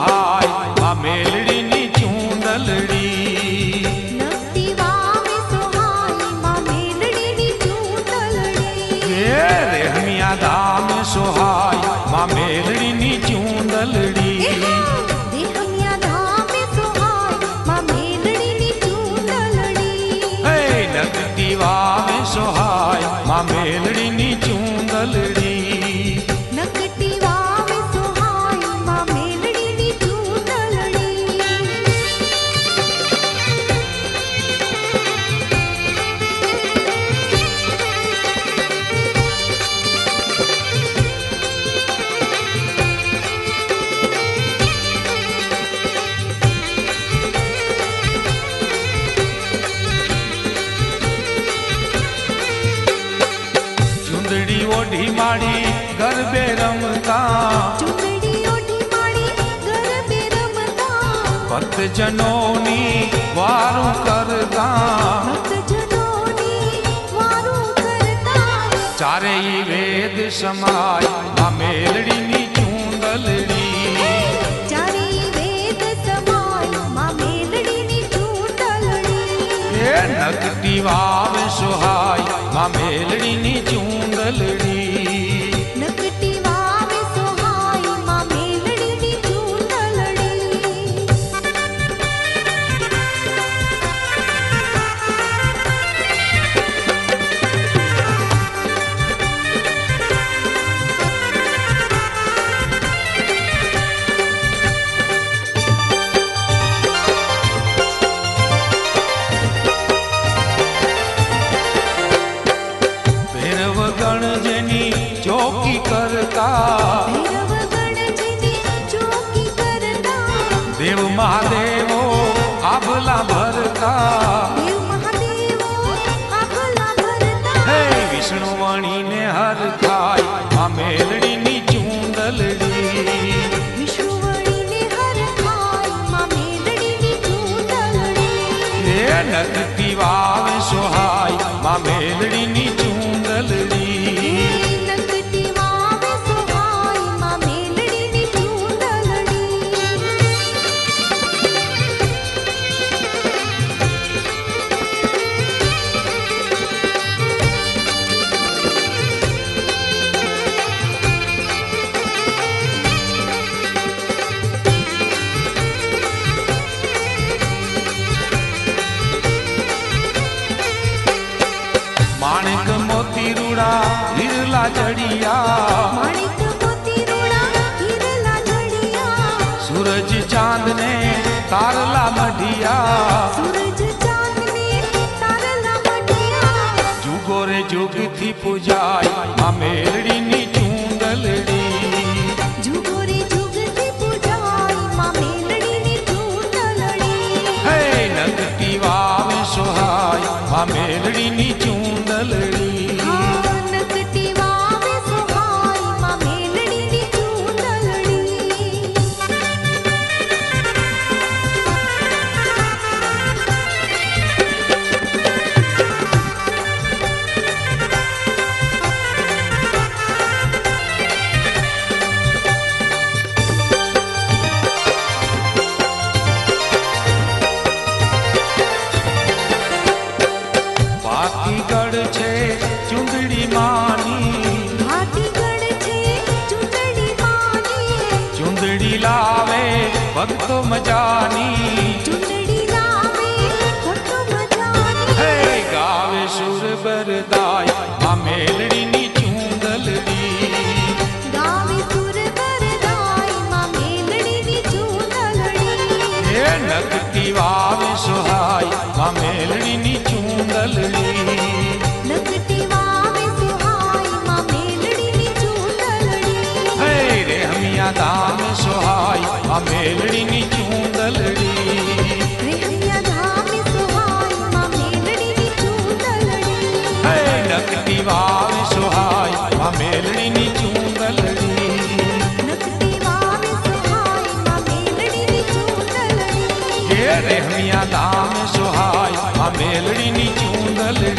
सुहाय मां मेलड़ी नी चूंदलड़ी। नकटी वावे सुहाय मां मेलड़ी नी चूंदलड़ी। ये रेहमिया धाम सुहाय मां मेलड़ी नी चूंदलड़ी। रेहमिया धाम सुहाय मां मेलड़ी नी चूंदलड़ी। नकटी वावे सुहाय मां मेलड़ी नी चूंदलड़ी। नकटी वावे सुहाय मां मेलड़ी नी चूंदलड़ी। चुंदड़ी ओढ़ी माड़ी गरबे रमता। चुंदड़ी ओढ़ी माड़ी गरबे रमता। भक्त जनोनी वारू करता। भक्त जनोनी वारू करता। चारे ही वेद समाय मां मेलड़ी नी चूंदलड़ी। चारे वेद समाय मां मेलड़ी नी चूंदलड़ी। नकटी वावे सुहाय मां मेलड़ी नी चूंदलड़ी। नकटी वावे सुहाय मां मेलड़ी नी चूंदलड़ी। भैरव गण जेनी चौकी करता। भैरव गण जिनी चौकी करता। देव महादेवो आभला भरता। देव महादेवो आभला भरता। हे विष्णु वाणी ने हर खाय मां मेलड़ी नी चूंदलड़ी। विष्णुवणी ने हर खाय मां मेलड़ी नी चूंदलड़ी। नकटी वावे सुहाय मां मेलड़ी नी चूंदलड़ी। नकटी वावे सुहाय मां मेलड़ी नी चूंदलड़ी। माणिक मोती रूड़ा हिरला जड़िया। माणिक मोती रूड़ा हिरला जड़िया। सूरज चांद ने तारला मढ़िया। सूरज चांद ने तारला मढ़िया। जुगो रे जुग थी पूजाय मां मेलड़ी नी चूंदलड़ी। जुगो रे जुग थी पूजाय मां मेलड़ी नी चूंदलड़ी। नकटी वावे सुहाय मां मेलड़ी नी चूंदलड़ी। नकटी वावे सुहाय मां मेलड़ी नी चूंदलड़ी। बाकी गढ़ छे चुंदड़ी मानी। भाटी गढ़ छे चूंदड़ी मानी। चुंदड़ी लावे भक्तो मजानी। चूंदड़ी लावे भक्तो मजानी। गावे सुर बरदाय मां मेलड़ी नी चूंदलड़ी। गावे सुर बरदाय मां मेलड़ी नी चूंदलड़ी। नकटी वावे सुहाय मां मेलड़ी नी चूंदलड़ी। नकटी वावे सुहाय मां मेलड़ी नी चूंदलड़ी। रेहमिया धाम सुहाय मां मेलड़ी नी चूंदलड़ी। रेहमिया धाम सुहाय मां मेलड़ी नी चूंदलड़ी। नकटी वावे सुहाय मां मेलड़ी नी चूंदलड़ी। नकटी वावे सुहाय मां मेलड़ी नी चूंदलड़ी। रेहमिया धाम सुहाय मां मेलड़ी नी चूंदलड़ी।